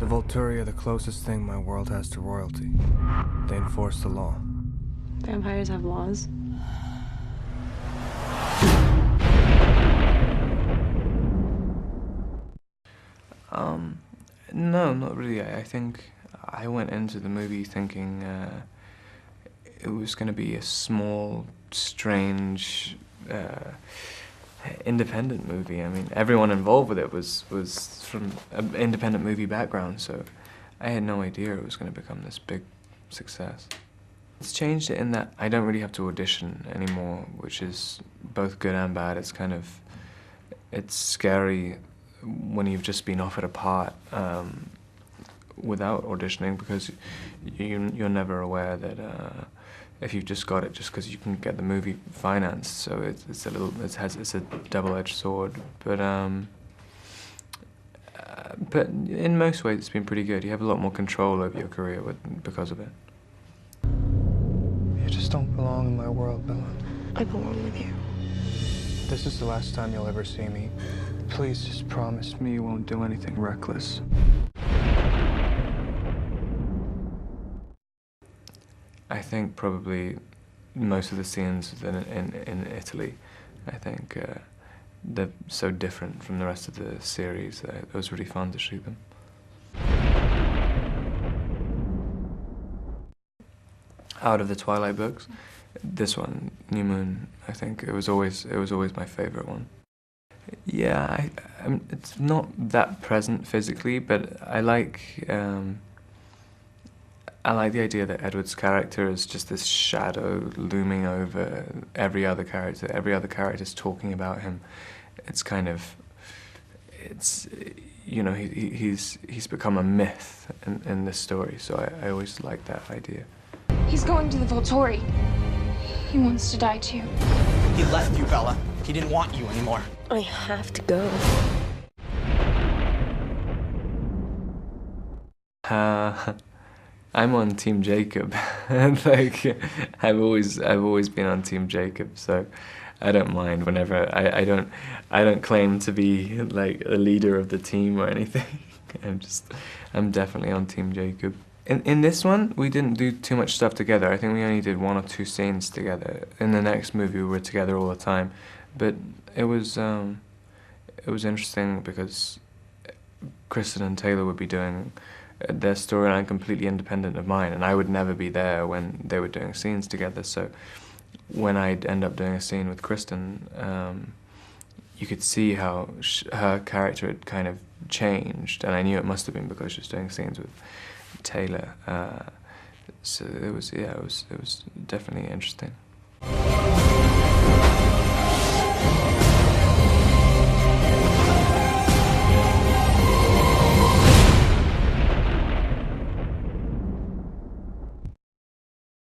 The Volturi are the closest thing my world has to royalty. They enforce the law. Vampires have laws? No, not really. I think I went into the movie thinking it was going to be a small, strange, independent movie. I mean, everyone involved with it was from an independent movie background, so I had no idea it was going to become this big success. It's changed it in that I don't really have to audition anymore, which is both good and bad. It's scary when you've just been offered a part without auditioning, because you're never aware that if you've just got it just because you can get the movie financed. So it's a double-edged sword, but in most ways it's been pretty good. You have a lot more control over your career because of it. You just don't belong in my world, Bella. I belong with you. This is the last time you'll ever see me. Please just promise me you won't do anything reckless. I think probably most of the scenes in Italy, I think they're so different from the rest of the series that it was really fun to shoot them. Out of the Twilight books, this one, New Moon, I think it was always my favorite one. Yeah, it's not that present physically, but I like the idea that Edward's character is just this shadow looming over every other character. Every other character is talking about him. It's kind of, you know, he's become a myth in this story. So I always like that idea. He's going to the Volturi. He wants to die too. He left you, Bella. He didn't want you anymore. I have to go. I'm on Team Jacob. Like, I've always been on Team Jacob, so I don't mind whenever. I don't claim to be like a leader of the team or anything. I'm definitely on Team Jacob. In this one, we didn't do too much stuff together. I think we only did 1 or 2 scenes together. In the next movie, we were together all the time, but it was interesting because Kristen and Taylor would be doing their storyline completely independent of mine, and I would never be there when they were doing scenes together. So when I'd end up doing a scene with Kristen, you could see how her character had kind of changed, and I knew it must have been because she was doing scenes with Taylor. So it was definitely interesting.